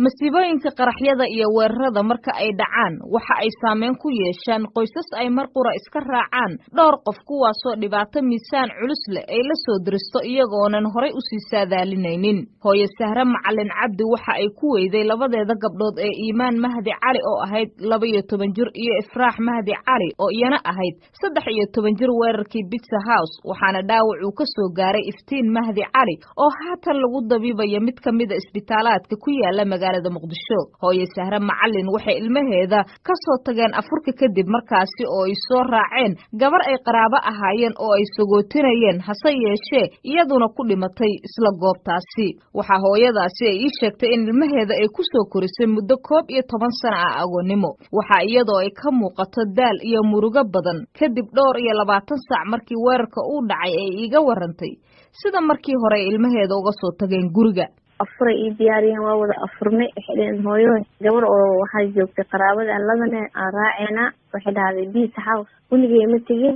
masiibooyinka qaraxyada iyo weerarada marka ay dhacaan waxa ay saameyn ku yeeshaan qoysas ay mar qura iska raacaan dhowr qof kuwaasoo dhibaato miisaan culus leh ay la soo diristo iyagoonan horay u sii saadaalinaynin. hooyo Sahre Macalin Cabdi waxa ay ku weyday labadeeda gabdhood ee Iimaan Mahdi Cali oo ahayd 12 jir iyo Ifraax Mahdi Cali oo iyana ahayd 13 jir weerarkii Pizza House, waxaana dhaawac uu ka soo gaaray Iftiin Mahdi Cali oo haatan lagu dabiibayo mid ka mid ah isbitaalaadka ku yaala magaalada Muqdisho. hooyo Sahre Macalin waxay ilmaheeda ka soo tageen afurka kadib markaasi oo ay soo raaceen gabar ay qaraabo ahaayeen oo ay sagootinayeen, hase yeeshee iyaduna ku dhimatay isla goobtaasi. waxa hooyadaasi ay ii sheegtay in ilmaheeda ay ku soo korisay muddo 11 sano ah agoonnimo, waxa iyadoo ay ka muuqato daal iyo murugo badan kadib dhowr iyo 20 saac markii weerarka uu dhacay ay iiga warantay sida markii hore ilmaheeda uga soo tageen guriga. afur ay diyaariyeen waa wada afurnay waxay dhaheen hooyo gabar oo waxay joogtay qaraabada labana aan raaceena waxay dhahday Pizza House kunigay ma tagin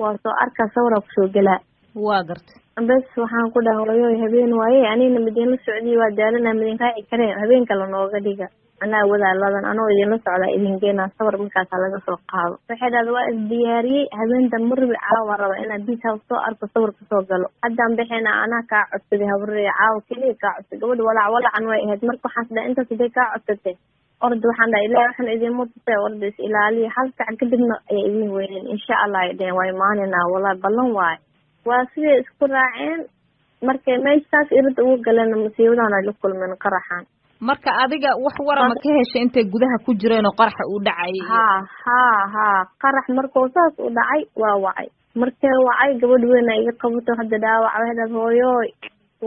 waa soo arkaa sawir ku soo galaa. waa gartay bas waxaan ku dhahay hooyo habeen waaye anina Madiina Sacuudi waa daalana Madiina raaci kareen habeen kale nooga dhiga anaa wada ladan anoo idin la socda idin geena sawir markaas laga soo qaado. waxay dhahday waa isdiyaariyay habeenta marbi caawa raba inaan Pizza House soo arko sawir ka soo galo haddaan bixina anaa ka codsaday habree caawa kaliya ka codsaday gabadha walaacan way ahayd marka waxaan sidaa inta sidee ka codsaday ordo waxaan dhahay ilaahay waxaan idin mutay ordo is ilaaliyo hal saac kadibna ay idin weyneen insha Allah ay dheen way maanina walaa ballan waay waa sidee isku raaceen markay meeshaas irad ugu galeen masiibadan ay la kulmeen qaraxan. marka adiga wax warama ka heshay intay gudaha ku jireen oo qaraxa uu dhacay? ha qarax markuu saas u dhacay waa wacay markay wacay gabadh weyn ay iga qabato hadda dhaawac waxay hooyo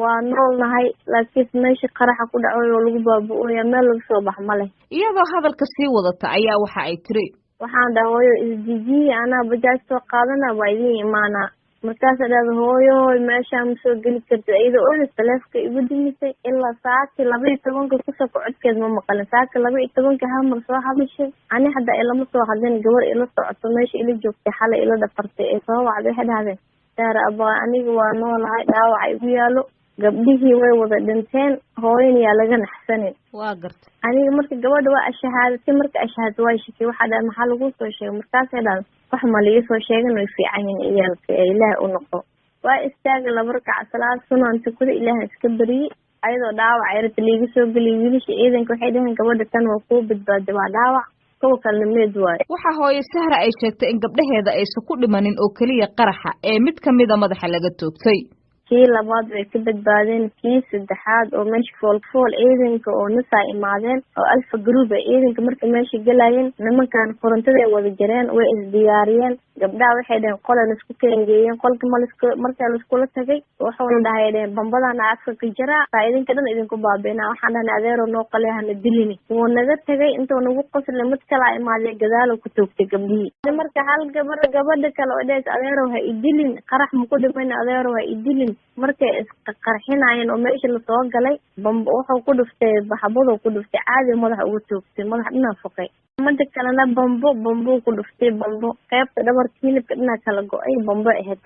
waa noolnahay laakiin meesha qaraxa ku dhacay oo lagu baabu'ay meel laga soo bax ma leh. iyadoo hadalka sii wadata ayaa waxa ay tiri waxaan dhahay hooyo isdiji anaa bajaaj soo qaadana waa idin imaanaa markaas dhahday hooyo meesha ma soo geli kartid iyadoo oo taleefka igu dimisay ilaa saacadii 12 ku soo codkeed ma maqalin saacadii 12 hal mar soo hadashay ani hadda ilama soo hadin gabar ila socoto meesha ila joogtay xalay ila dhafartay ee soo wacday waxay dhahdeen Sahre abaa aniga waa noolahay dhaawac igu yaalo gabdhihii way wada dhinteen hooyaniya laga naxsanin. waa gartay aniga marka gabadha waa ashahaadatay marka ashahaadatay way shaki waxa dhahay maxaa lagu soo sheegay markaas ay dhahay wax ma la soo sheegan way fiican yihiin iyalka ilaahay u noqo waa istaagay laba rakac salaad sunan tukada ilaahay iska bariyay ayadoo dhaawac ay rabtay liiga soo galay wiilasha ciidanka waxay dhaheen gabadha tan waa ku badbaaday waa dhaawac kuwa kalmeed waay. waxa hooyo Sahre ay sheegtay in gabdhaheeda aysan ku dhimanin oo kaliya qaraxa ee mid kamid ah madaxa laga toogtay. kii labaad way ka badbaadeen kii saddexaad oo meesha fool ciidanka oo nasa imaadeen oo alfa group ciidanka marka meesha galayeen nimankan korontada ay wada jareen way isdiyaariyeen gabdhaha waxay dhaheen qolan isku keengeeyeen qolka marka la isku la tagay wuxuu dhahay bambadan afka ka jira idinka dhan idinku baabeena waxaan dhahnay adeero noo qaleehana dilini wuu naga tagay intuu nagu qosle mid kale imaaday gadaal ku toogtay gabdhihii marka hal gabadha kale oo dhays adeero ha idilin qarax ma ku dhiman adeero ha idilin markay isqarxinayeen oo meesha la soo galay bambo wuxuu ku dhuftay baxbado ku dhuftay caadi madax ugu toogtay madax dhinac fuqay mid kalena bambo ku dhuftay bambo qaybta dhabarka hilibka dhinac kala go'ay bambo ahayd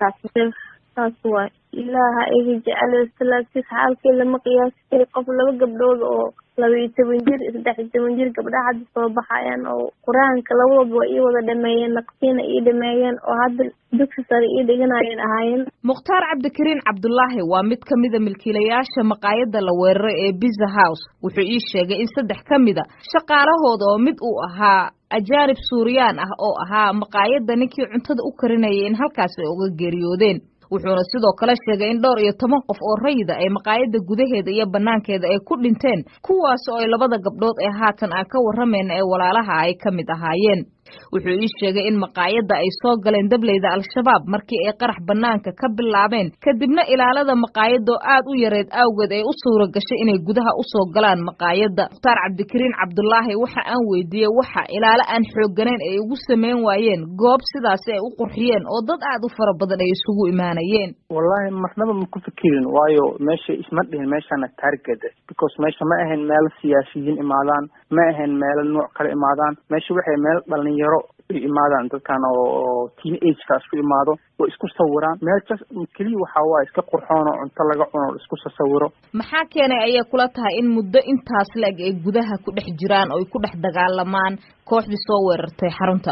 taas waa ilaaha iga jecel salaadkiis xaalkii lama qiyaasay qof laba gabdhood oo 12 jir 13 jir gabdhaha hadda soo baxayaan oo quraanka labadaba way wada dhameeyeen naqtiina ii dhameeyeen oo hadda dugsi sare ii dhiganayeen ahaayeen. Mukhtaar Cabdikariin Cabdullaahi waa mid ka mid ah milkiilayaasha maqaayadda la weeraray ee Pizza House wuxuu ii sheegay in 3 ka mid ah shaqaalahooda oo mid uu ahaa ajaanib Suuriyaan ah oo ahaa maqaayadda ninkii cuntada u karinayay in halkaas ay uga geeriyoodeen. wuxuuna sidoo kale sheegay in dhowr iyo 10 qof oo rayida ay maqaayadda gudaheeda iyo banaankeeda ay ku dhinteen kuwaas oo ay labada gabdhood ee haatan aan ka waramayna ee walaalaha ay ka mid ahaayeen. wuxuu ii sheegay in maqaayadda ay soo galeen dableyda al-shabaab markii ay qarax banaanka ka bilaabeen kadibna ilaalada maqaayadda aad u yareed awgeed ay u suura gashay inay gudaha u soo galaan maqaayadda. Mukhtaar Cabdikariin Cabdullaahi waxa aan weydiiyay waxa ilaalo aan xooganayn ay ugu sameyn waayeen goob sidaas ay u qurxiyeen oo dad aad u fara badan ay isugu imaanayeen. wallahi marnaba ma ku fikirin waayo meesha isma dhihin meeshana target because meesha ma ahayn meel siyaasiyiin imaadaan ma ahayn meel nooc kale imaadaan meesha waxay meel dhalinyaro imaadaan dadkan oo teen age-ka isku imaado oo isku sawiraan meel keliya waxaa waaye iska qurxoon oo cunto laga cuno oo isku sawiro. maxaa keenay ayay kula tahay in muddo intaas la-eg ay gudaha ku dhex jiraan oo ay ku dhex dagaalamaan kooxdii soo weerartay xarunta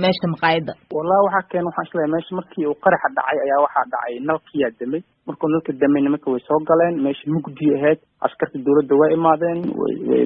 meesha maqaayadda? wallahi waxaa keenay waxaan isleeyahay meesha markii uu qaraxa dhacay ayaa waxaa dhacay nalkiyaa damay. markuu nalka damay nimanka way soo galeen meesha mugdi ahayd, askarta dawladda way imaadeen,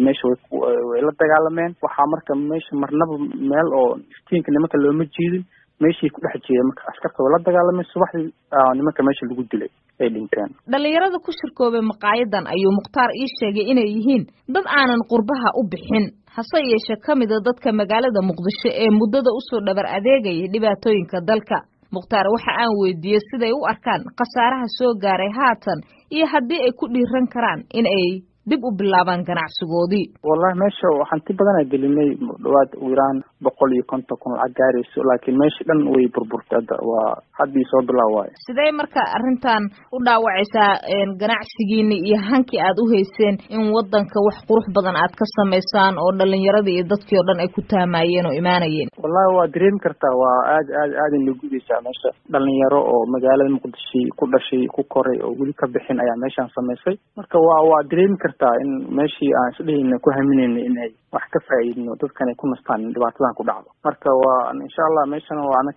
meesha way la dagaalameen. waxaa marka meesha marnaba meel oo iftiinka nimanka looma jiidin, meeshii ku dhex jeeda marka askarta way la dagaalameen. subaxdii nimanka meesha lagu dilay ay dhinteen. dhalinyarada ku shirkoobay maqaayadan ayuu Mukhtaar ii sheegay inay yihiin dad aanan qurbaha u bixin, hase yeeshee ka mid a dadka magaalada Muqdisho ee muddada usoo dhabar adeegayay dhibaatooyinka dalka. Mukhtaar waxa aan weydiiyey siday u arkaan khasaaraha soo gaaray haatan iyo haddii ay ku dhiiran karaan in ay dib u bilaabaan ganacsigoodii. wallahi meesha hanti badan ay gelinay dhawaad Iran 150 kun lacag gaarayso, laakiin meesha dhan way burburtay. waa haddii soo bilaaway. sidee marka arrintan u dhaawacaysaa ganacsigiina iyo hankii aad u hayseen in wadanka wax qurux badan aad ka samaysaan oo dhalinyarada iyo dadkii oo dhan ay ku taamayeen oo imaanayeen? wallahi waa dareemi kartaa, waa aad in lagu gudaysaa meesha. dhalinyaro oo magaalada Muqdisho ku dhashay ku koray oo weli ka bixin ayaa meeshan samaysay. marka waa dareemi kartaa in meeshii aan isdhehayna ku haminayna inay wax ka faa'iidino dadkan ay ku nastaan dhibaatada ku dhacdo. marka waa insha Allah meeshan waa anaka